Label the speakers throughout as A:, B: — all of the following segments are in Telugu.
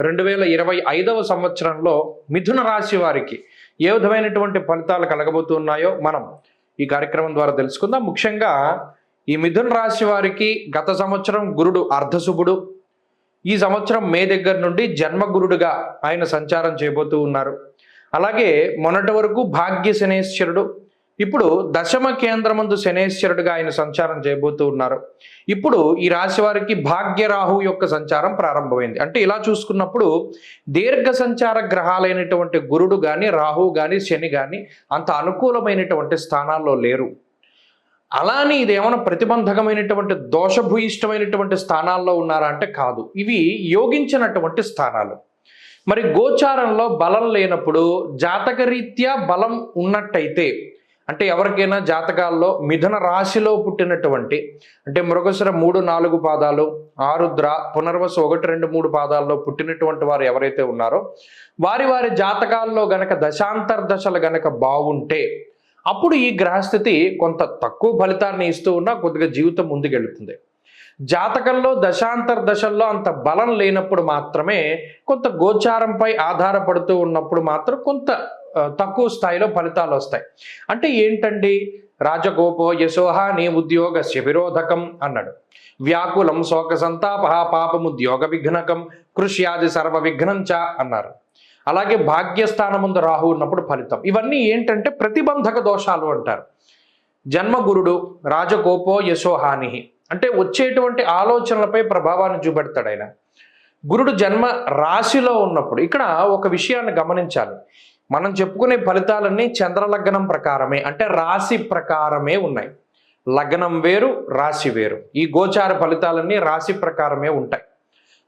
A: 2025వ సంవత్సరంలో మిథున రాశి వారికి ఏ విధమైనటువంటి ఫలితాలు కలగబోతున్నాయో మనం ఈ కార్యక్రమం ద్వారా తెలుసుకుందాం. ముఖ్యంగా ఈ మిథున రాశి వారికి గత సంవత్సరం గురుడు అర్ధశుభుడు, ఈ సంవత్సరం మే దగ్గర నుండి జన్మగురుడుగా ఆయన సంచారం చేయబోతూ ఉన్నారు. అలాగే మొన్నటి వరకు భాగ్య శనేశ్వరుడు, ఇప్పుడు దశమ కేంద్రమందు శనేశ్వరుడుగా ఆయన సంచారం చేయబోతూ ఉన్నారు. ఇప్పుడు ఈ రాశి వారికి భాగ్య రాహు యొక్క సంచారం ప్రారంభమైంది. అంటే ఇలా చూసుకున్నప్పుడు దీర్ఘ సంచార గ్రహాలైనటువంటి గురుడు కానీ, రాహు కానీ, శని కానీ అంత అనుకూలమైనటువంటి స్థానాల్లో లేరు. అలానే ఇదేమైనా ప్రతిబంధకమైనటువంటి దోషభూయిష్టమైనటువంటి స్థానాల్లో ఉన్నారా అంటే కాదు. ఇవి యోగించినటువంటి స్థానాలు. మరి గోచారంలో బలం లేనప్పుడు జాతకరీత్యా బలం ఉన్నట్టయితే, అంటే ఎవరికైనా జాతకాల్లో మిథున రాశిలో పుట్టినటువంటి, అంటే మృగశిర 3-4 పాదాలు, ఆరుద్ర, పునర్వసు 1-2-3 పాదాల్లో పుట్టినటువంటి వారు ఎవరైతే ఉన్నారో వారి వారి జాతకాల్లో గనక దశాంతర్దశలు గనక బాగుంటే అప్పుడు ఈ గ్రహస్థితి కొంత తక్కువ ఫలితాన్ని ఇస్తూ ఉన్నా కొద్దిగా జీవితం ముందుకెళ్తుంది. జాతకంలో దశాంతర్దశల్లో అంత బలం లేనప్పుడు మాత్రమే, కొంత గోచారంపై ఆధారపడుతూ ఉన్నప్పుడు మాత్రం కొంత తక్కువ స్థాయిలో ఫలితాలు వస్తాయి. అంటే ఏంటండి, రాజగోపో యశోహాని ఉద్యోగస్య విరోధకం అన్నాడు. వ్యాకులం శోక సంతాప పాపముద్యోగ విఘ్నకం కృష్యాది సర్వ విఘ్నం చ అన్నారు. అలాగే భాగ్యస్థానముందు రాహు ఉన్నప్పుడు ఫలితం. ఇవన్నీ ఏంటంటే ప్రతిబంధక దోషాలు అంటారు. జన్మగురుడు రాజగోపో యశోహాని అంటే వచ్చేటువంటి ఆలోచనలపై ప్రభావాన్ని చూపెడతాడు ఆయన. గురుడు జన్మ రాశిలో ఉన్నప్పుడు ఇక్కడ ఒక విషయాన్ని గమనించాలి. మనం చెప్పుకునే ఫలితాలన్నీ చంద్రలగ్నం ప్రకారమే, అంటే రాశి ప్రకారమే ఉన్నాయి. లగ్నం వేరు, రాశి వేరు. ఈ గోచార ఫలితాలన్నీ రాశి ప్రకారమే ఉంటాయి.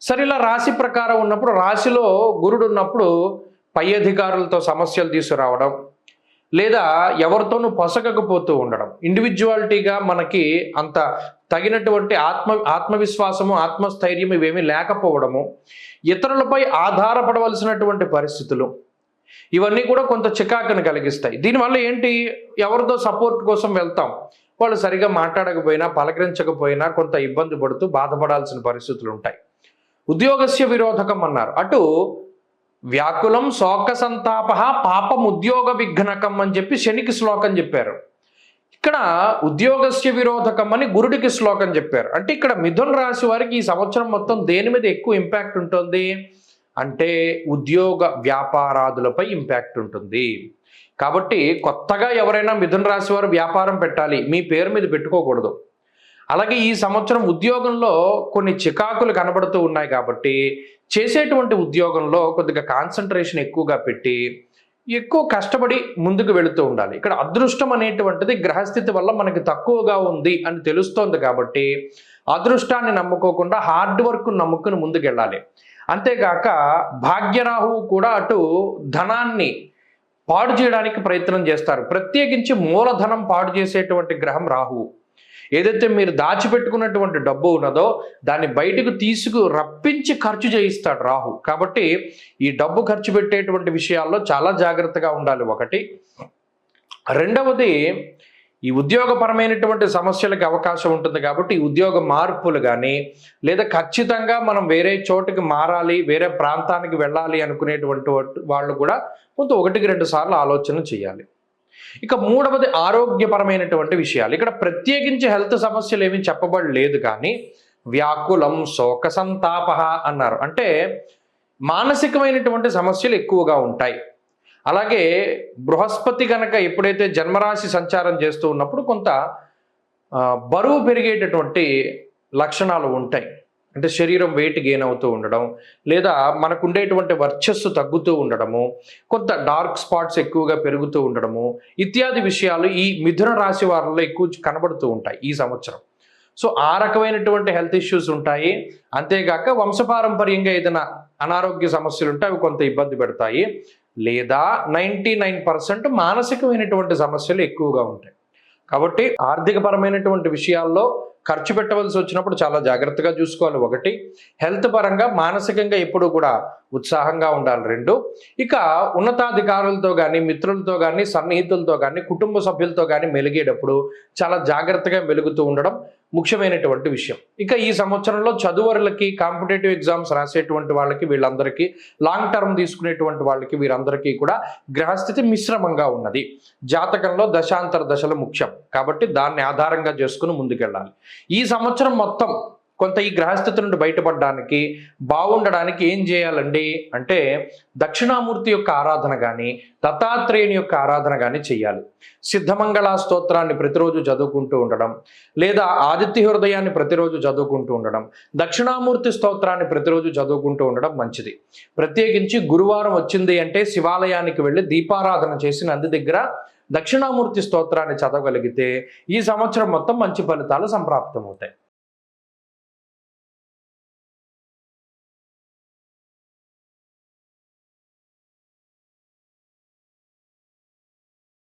A: సరే, ఇలా రాశి ప్రకారం ఉన్నప్పుడు, రాశిలో గురుడు ఉన్నప్పుడు పై అధికారులతో సమస్యలు తీసుకురావడం, లేదా ఎవరితోనూ పొసగకపోతూ ఉండడం, ఇండివిజువాలిటీగా మనకి అంత తగినటువంటి ఆత్మవిశ్వాసము, ఆత్మస్థైర్యం ఇవేమీ లేకపోవడము, ఇతరులపై ఆధారపడవలసినటువంటి పరిస్థితులు, ఇవన్నీ కూడా కొంత చికాకును కలిగిస్తాయి. దీనివల్ల ఏంటి, ఎవరితో సపోర్ట్ కోసం వెళ్తాం, వాళ్ళు సరిగా మాట్లాడకపోయినా, పలకరించకపోయినా కొంత ఇబ్బంది పడుతూ బాధపడాల్సిన పరిస్థితులు ఉంటాయి. ఉద్యోగస్య విరోధకం అన్నారు. అటు వ్యాకులం శోక సంతాప పాపం ఉద్యోగ విఘ్నకం అని చెప్పి శనికి శ్లోకం చెప్పారు. ఇక్కడ ఉద్యోగస్య విరోధకం అని గురుడికి శ్లోకం చెప్పారు. అంటే ఇక్కడ మిథున రాశి వారికి ఈ సంవత్సరం మొత్తం దేని మీద ఎక్కువ ఇంపాక్ట్ ఉంటుంది అంటే ఉద్యోగ వ్యాపారాదులపై ఇంపాక్ట్ ఉంటుంది. కాబట్టి కొత్తగా ఎవరైనా మిథున రాశి వారు వ్యాపారం పెట్టాలి, మీ పేరు మీద పెట్టుకోకూడదు. అలాగే ఈ సంవత్సరం ఉద్యోగంలో కొన్ని చికాకులు కనబడుతూ ఉన్నాయి కాబట్టి చేసేటువంటి ఉద్యోగంలో కొద్దిగా కాన్సన్ట్రేషన్ ఎక్కువగా పెట్టి ఎక్కువ కష్టపడి ముందుకు వెళుతూ ఉండాలి. ఇక్కడ అదృష్టం అనేటువంటిది గ్రహస్థితి వల్ల మనకి తక్కువగా ఉంది అని తెలుస్తోంది కాబట్టి అదృష్టాన్ని నమ్ముకోకుండా హార్డ్ వర్క్ నమ్ముకుని ముందుకెళ్ళాలి. అంతేగాక భాగ్యరాహువు కూడా అటు ధనాన్ని పాడు చేయడానికి ప్రయత్నం చేస్తారు. ప్రత్యేకించి మూలధనం పాడు చేసేటువంటి గ్రహం రాహువు. ఏదైతే మీరు దాచిపెట్టుకున్నటువంటి డబ్బు ఉన్నదో దాన్ని బయటకు రప్పించి ఖర్చు చేయిస్తాడు రాహు. కాబట్టి ఈ డబ్బు ఖర్చు పెట్టేటువంటి విషయాల్లో చాలా జాగ్రత్తగా ఉండాలి. ఒకటి. రెండవది, ఈ ఉద్యోగపరమైనటువంటి సమస్యలకు అవకాశం ఉంటుంది కాబట్టి ఈ ఉద్యోగ మార్పులు కానీ, లేదా ఖచ్చితంగా మనం వేరే చోటుకి మారాలి, వేరే ప్రాంతానికి వెళ్ళాలి అనుకునేటువంటి వాళ్ళు కూడా కొంత 1-2 సార్లు ఆలోచన చేయాలి. ఇక మూడవది ఆరోగ్యపరమైనటువంటి విషయాలు. ఇక్కడ ప్రత్యేకించి హెల్త్ సమస్యలు ఏమీ చెప్పబడలేదు, కానీ వ్యాకులం శోక సంతాప అన్నారు. అంటే మానసికమైనటువంటి సమస్యలు ఎక్కువగా ఉంటాయి. అలాగే బృహస్పతి కనుక ఎప్పుడైతే జన్మరాశి సంచారం చేస్తూ ఉన్నప్పుడు కొంత బరువు పెరిగేటటువంటి లక్షణాలు ఉంటాయి. అంటే శరీరం వెయిట్ గెయిన్ అవుతూ ఉండడం, లేదా మనకు ఉండేటువంటి వర్చస్సు తగ్గుతూ ఉండడము, కొంత డార్క్ స్పాట్స్ ఎక్కువగా పెరుగుతూ ఉండడము ఇత్యాది విషయాలు ఈ మిథున రాశి వారిలో ఎక్కువ కనబడుతూ ఉంటాయి ఈ సంవత్సరం. సో ఆ రకమైనటువంటి హెల్త్ ఇష్యూస్ ఉంటాయి. అంతేగాక వంశపారంపర్యంగా ఏదైనా అనారోగ్య సమస్యలు ఉంటే అవి కొంత ఇబ్బంది పెడతాయి. లేదా 99% మానసికమైనటువంటి సమస్యలు ఎక్కువగా ఉంటాయి. కాబట్టి ఆర్థికపరమైనటువంటి విషయాల్లో ఖర్చు పెట్టవలసి వచ్చినప్పుడు చాలా జాగ్రత్తగా చూసుకోవాలి. ఒకటి. హెల్త్ పరంగా మానసికంగా ఎప్పుడు కూడా ఉత్సాహంగా ఉండాలి. 2. ఇక ఉన్నతాధికారులతో కానీ, మిత్రులతో కానీ, సన్నిహితులతో కానీ, కుటుంబ సభ్యులతో కానీ మెలిగేటప్పుడు చాలా జాగ్రత్తగా మెలుగుతూ ఉండడం, ముఖ్యమైనటువంటి విషయం. ఇక ఈ సంవత్సరంలో చదువరులకి, కాంపిటేటివ్ ఎగ్జామ్స్ రాసేటువంటి వాళ్ళకి, వీళ్ళందరికీ లాంగ్ టర్మ్ తీసుకునేటువంటి వాళ్ళకి, వీరందరికీ కూడా గ్రహస్థితి మిశ్రమంగా ఉన్నది. జాతకంలో దశాంతర దశలు ముఖ్యం కాబట్టి దాన్ని ఆధారంగా చేసుకుని ముందుకెళ్ళాలి. ఈ సంవత్సరం మొత్తం కొంత ఈ గ్రహస్థితి నుండి బయటపడడానికి, బాగుండడానికి ఏం చేయాలండి అంటే దక్షిణామూర్తి యొక్క ఆరాధన కానీ, దత్తాత్రేయుని యొక్క ఆరాధన కానీ చేయాలి. సిద్ధమంగళ స్తోత్రాన్ని ప్రతిరోజు చదువుకుంటూ ఉండడం, లేదా ఆదిత్య హృదయాన్ని ప్రతిరోజు చదువుకుంటూ ఉండడం, దక్షిణామూర్తి స్తోత్రాన్ని ప్రతిరోజు చదువుకుంటూ ఉండడం మంచిది. ప్రత్యేకించి గురువారం వచ్చింది అంటే శివాలయానికి వెళ్ళి దీపారాధన చేసి నంది దగ్గర దక్షిణామూర్తి స్తోత్రాన్ని చదవగలిగితే ఈ సంవత్సరం మొత్తం మంచి ఫలితాలు సంప్రాప్తమవుతాయి.